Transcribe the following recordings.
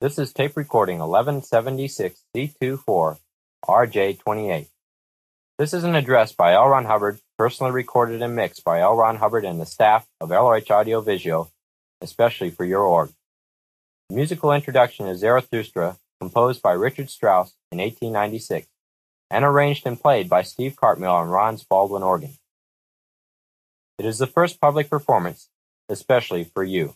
This is tape recording 1176C24 RJ28. This is an address by L. Ron Hubbard, personally recorded and mixed by L. Ron Hubbard and the staff of LRH Audio Visual, especially for your org. The musical introduction is Zarathustra, composed by Richard Strauss in 1896, and arranged and played by Steve Cartmill on Ron's Baldwin organ. It is the first public performance, especially for you.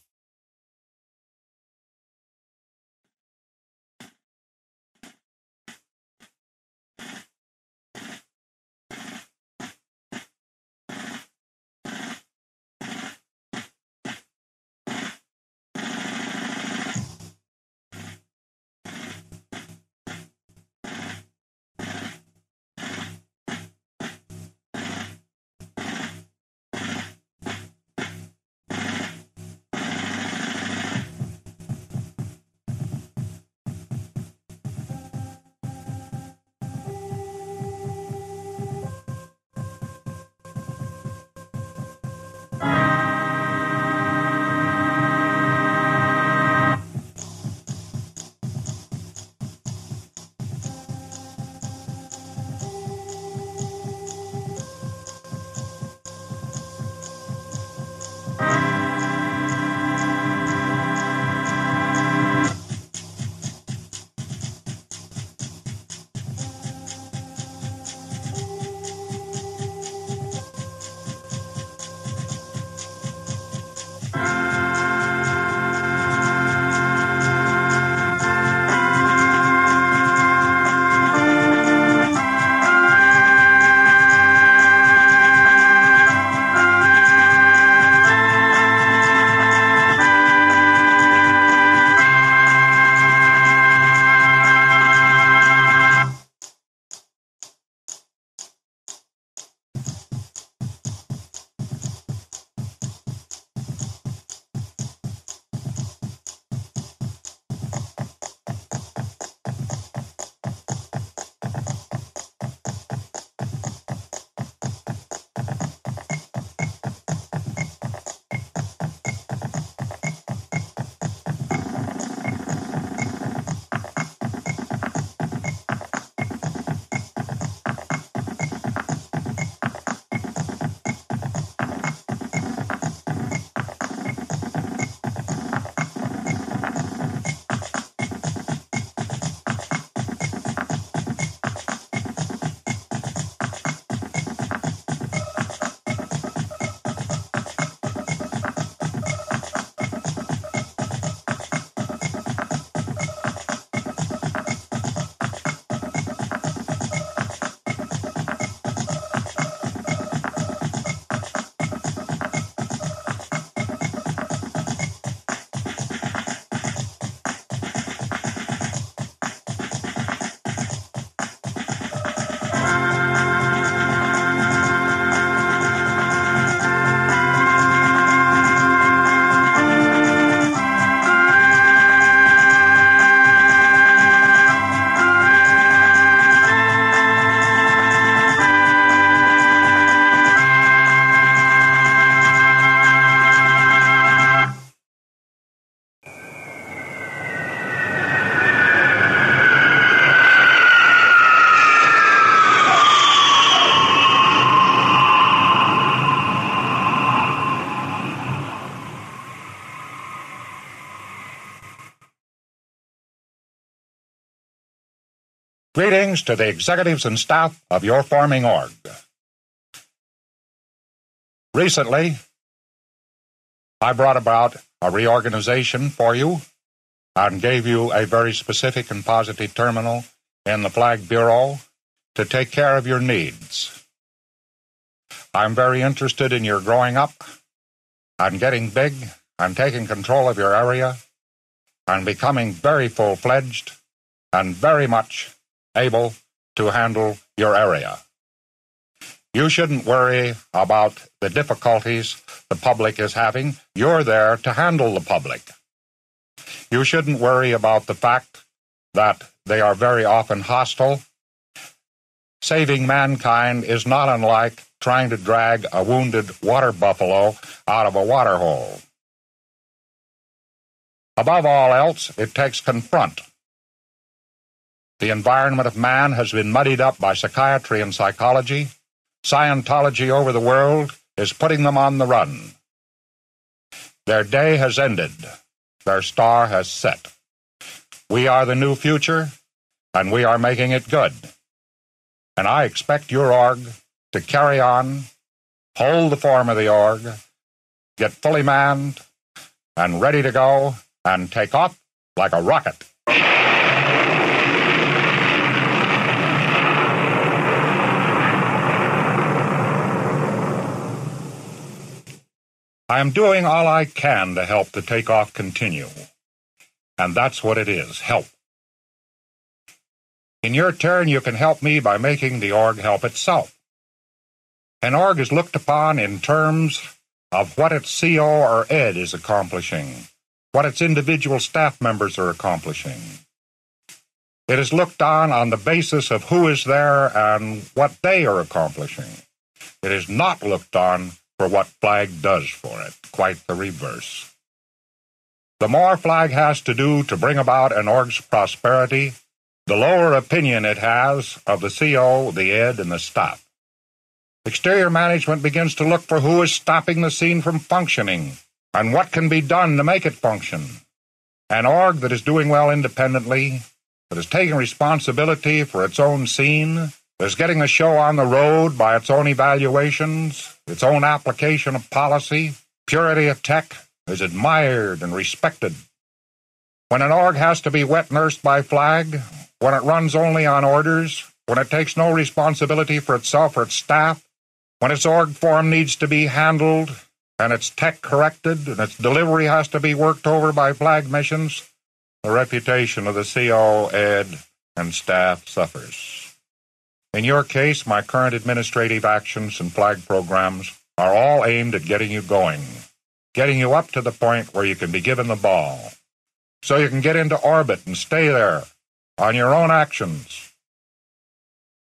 Greetings to the executives and staff of your forming org. Recently, I brought about a reorganization for you and gave you a very specific and positive terminal in the Flag Bureau to take care of your needs. I'm very interested in your growing up and getting big and taking control of your area and becoming very full-fledged and very much able to handle your area. You shouldn't worry about the difficulties the public is having. You're there to handle the public. You shouldn't worry about the fact that they are very often hostile. Saving mankind is not unlike trying to drag a wounded water buffalo out of a water hole. Above all else, it takes confront. The environment of man has been muddied up by psychiatry and psychology. Scientology over the world is putting them on the run. Their day has ended. Their star has set. We are the new future, and we are making it good. And I expect your org to carry on, hold the form of the org, get fully manned, and ready to go, and take off like a rocket. I am doing all I can to help the takeoff continue. And that's what it is, help. In your turn, you can help me by making the org help itself. An org is looked upon in terms of what its CO or ed is accomplishing, what its individual staff members are accomplishing. It is looked on the basis of who is there and what they are accomplishing. It is not looked on for what Flag does for it, quite the reverse. The more Flag has to do to bring about an org's prosperity, the lower opinion it has of the CO, the ed, and the staff. Exterior management begins to look for who is stopping the scene from functioning and what can be done to make it function. An org that is doing well independently, that is taking responsibility for its own scene, that is getting the show on the road by its own evaluations, its own application of policy, purity of tech, is admired and respected. When an org has to be wet nursed by Flag, when it runs only on orders, when it takes no responsibility for itself or its staff, when its org form needs to be handled and its tech corrected and its delivery has to be worked over by Flag missions, the reputation of the CO, ed, and staff suffers. In your case, my current administrative actions and Flag programs are all aimed at getting you going, getting you up to the point where you can be given the ball, so you can get into orbit and stay there on your own actions.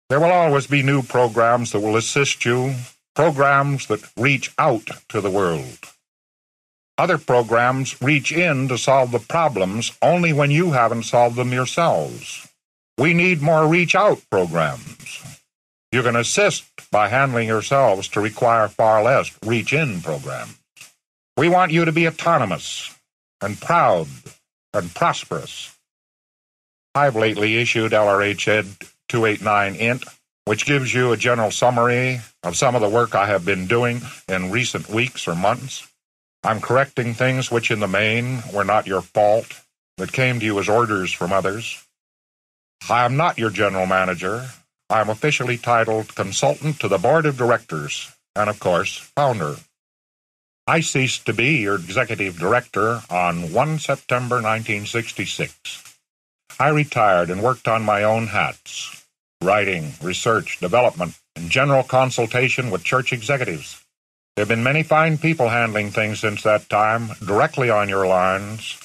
There will always be new programs that will assist you, programs that reach out to the world. Other programs reach in to solve the problems only when you haven't solved them yourselves. We need more reach-out programs. You can assist by handling yourselves to require far less reach-in programs. We want you to be autonomous and proud and prosperous. I've lately issued LRH Ed 289 Int, which gives you a general summary of some of the work I have been doing in recent weeks or months. I'm correcting things which in the main were not your fault, that came to you as orders from others. I am not your general manager. I am officially titled Consultant to the Board of Directors and, of course, Founder. I ceased to be your Executive Director on 1 September 1966. I retired and worked on my own hats, writing, research, development, and general consultation with church executives. There have been many fine people handling things since that time, directly on your lines,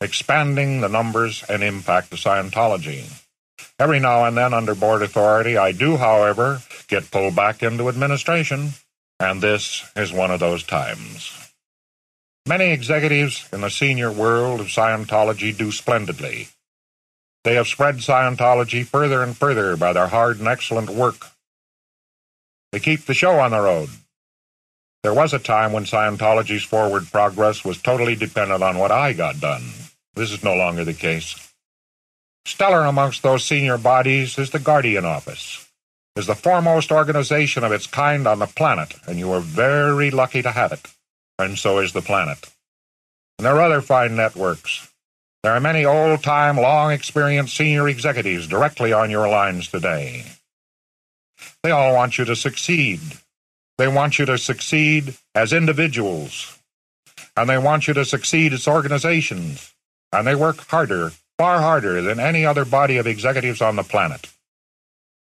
expanding the numbers and impact of Scientology. Every now and then, under board authority, I do, however, get pulled back into administration, and this is one of those times. Many executives in the senior world of Scientology do splendidly. They have spread Scientology further and further by their hard and excellent work. They keep the show on the road. There was a time when Scientology's forward progress was totally dependent on what I got done. This is no longer the case. Stellar amongst those senior bodies is the Guardian Office, is the foremost organization of its kind on the planet, and you are very lucky to have it, and so is the planet. And there are other fine networks. There are many old-time, long-experienced senior executives directly on your lines today. They all want you to succeed. They want you to succeed as individuals, and they want you to succeed as organizations, and they work harder, far harder than any other body of executives on the planet.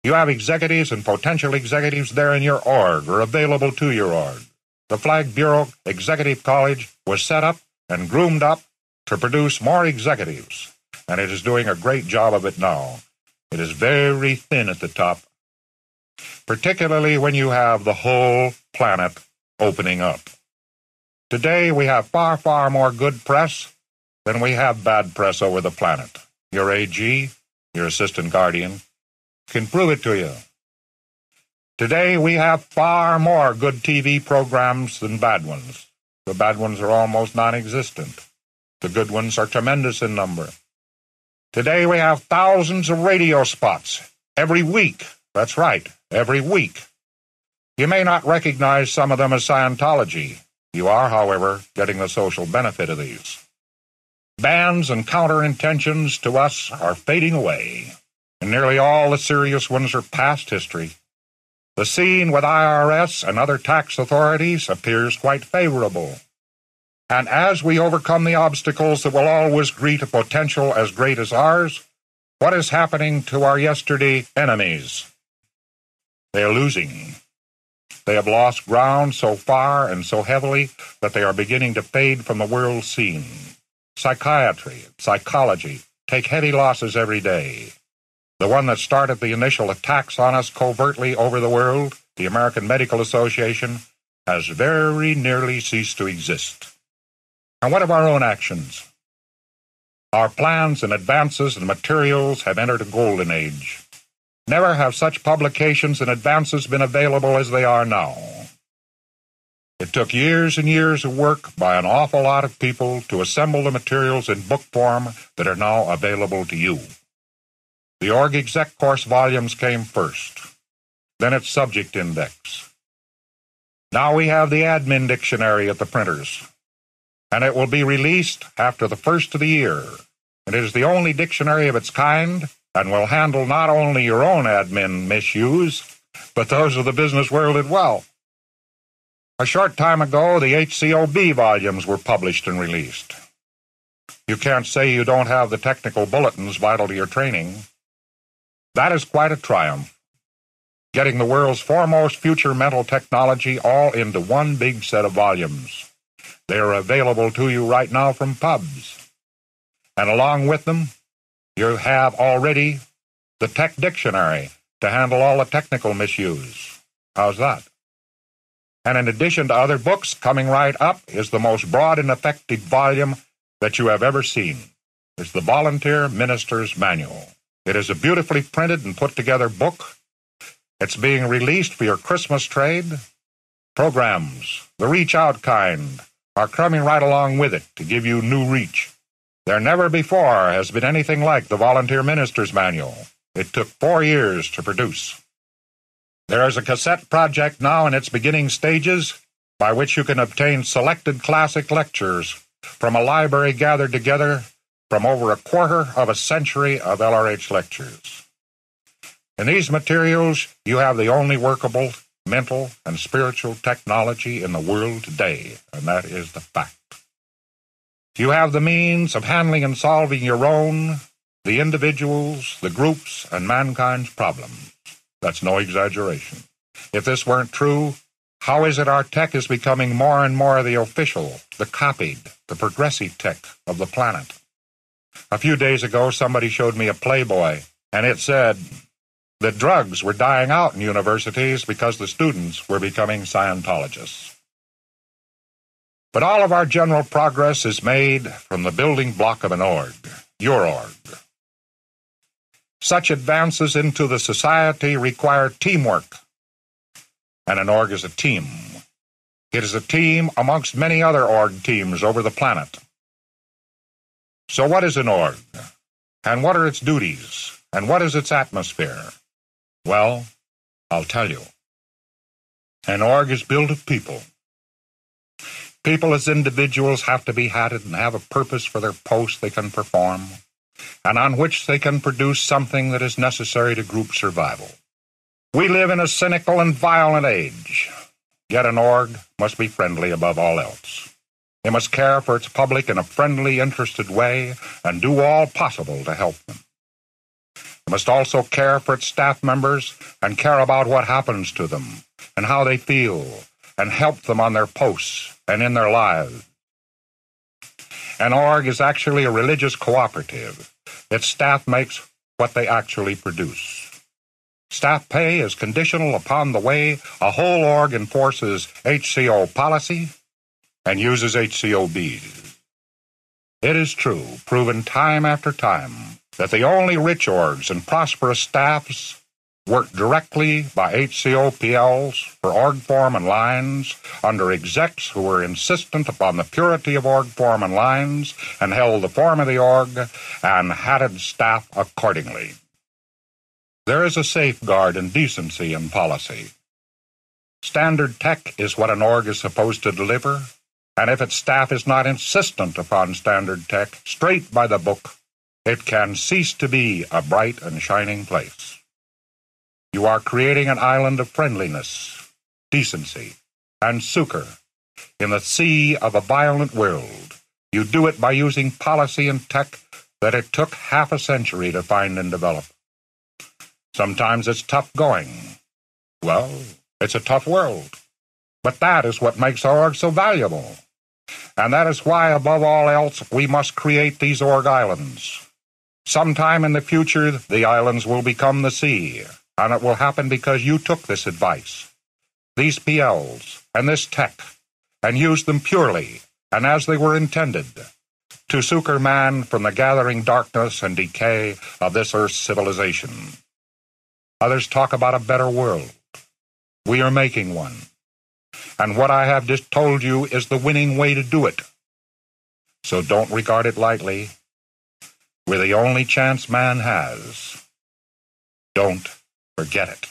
You have executives and potential executives there in your org or available to your org. The Flag Bureau Executive College was set up and groomed up to produce more executives, and it is doing a great job of it now. It is very thin at the top, particularly when you have the whole planet opening up. Today we have far, far more good press then we have bad press over the planet. Your AG, your assistant guardian, can prove it to you. Today we have far more good TV programs than bad ones. The bad ones are almost non-existent. The good ones are tremendous in number. Today we have thousands of radio spots every week. That's right, every week. You may not recognize some of them as Scientology. You are, however, getting the social benefit of these. Bans and counter-intentions to us are fading away, and nearly all the serious ones are past history. The scene with IRS and other tax authorities appears quite favorable. And as we overcome the obstacles that will always greet a potential as great as ours, what is happening to our yesterday enemies? They are losing. They have lost ground so far and so heavily that they are beginning to fade from the world scene. Psychiatry, psychology take heavy losses every day. The one that started the initial attacks on us covertly over the world, the American Medical Association, has very nearly ceased to exist. And what of our own actions? Our plans and advances and materials have entered a golden age. Never have such publications and advances been available as they are now. It took years and years of work by an awful lot of people to assemble the materials in book form that are now available to you. The Org Exec Course volumes came first, then its subject index. Now we have the admin dictionary at the printers, and it will be released after the first of the year. It is the only dictionary of its kind and will handle not only your own admin misuse, but those of the business world as well. A short time ago, the HCOB volumes were published and released. You can't say you don't have the technical bulletins vital to your training. That is quite a triumph, getting the world's foremost future mental technology all into one big set of volumes. They are available to you right now from pubs. And along with them, you have already the Tech Dictionary to handle all the technical misuse. How's that? And in addition to other books, coming right up is the most broad and effective volume that you have ever seen. It's the Volunteer Minister's Manual. It is a beautifully printed and put together book. It's being released for your Christmas trade. Programs, the reach out kind, are coming right along with it to give you new reach. There never before has been anything like the Volunteer Minister's Manual. It took 4 years to produce. There is a cassette project now in its beginning stages by which you can obtain selected classic lectures from a library gathered together from over a quarter of a century of LRH lectures. In these materials, you have the only workable mental and spiritual technology in the world today, and that is the fact. You have the means of handling and solving your own, the individuals, the groups, and mankind's problems. That's no exaggeration. If this weren't true, how is it our tech is becoming more and more the official, the copied, the progressive tech of the planet? A few days ago, somebody showed me a Playboy, and it said that drugs were dying out in universities because the students were becoming Scientologists. But all of our general progress is made from the building block of an org, your org. Such advances into the society require teamwork, and an org is a team. It is a team amongst many other org teams over the planet. So what is an org? And what are its duties? And what is its atmosphere? Well, I'll tell you. An org is built of people. People as individuals have to be hatted and have a purpose for their post they can perform, and on which they can produce something that is necessary to group survival. We live in a cynical and violent age, yet an org must be friendly above all else. It must care for its public in a friendly, interested way and do all possible to help them. It must also care for its staff members and care about what happens to them and how they feel and help them on their posts and in their lives. An org is actually a religious cooperative. Its staff makes what they actually produce. Staff pay is conditional upon the way a whole org enforces HCO policy and uses HCOBs. It is true, proven time after time, that the only rich orgs and prosperous staffs work directly by HCOPLs for org form and lines under execs who were insistent upon the purity of org form and lines and held the form of the org and hatted staff accordingly. There is a safeguard in decency and policy. Standard tech is what an org is supposed to deliver, and if its staff is not insistent upon standard tech, straight by the book, it can cease to be a bright and shining place. You are creating an island of friendliness, decency, and succor in the sea of a violent world. You do it by using policy and tech that it took half a century to find and develop. Sometimes it's tough going. Well, it's a tough world. But that is what makes our org so valuable. And that is why, above all else, we must create these org islands. Sometime in the future, the islands will become the sea, and it will happen because you took this advice, these PLs, and this tech, and used them purely and as they were intended, to succor man from the gathering darkness and decay of this earth's civilization. Others talk about a better world. We are making one. And what I have just told you is the winning way to do it. So don't regard it lightly. We're the only chance man has. Don't forget it.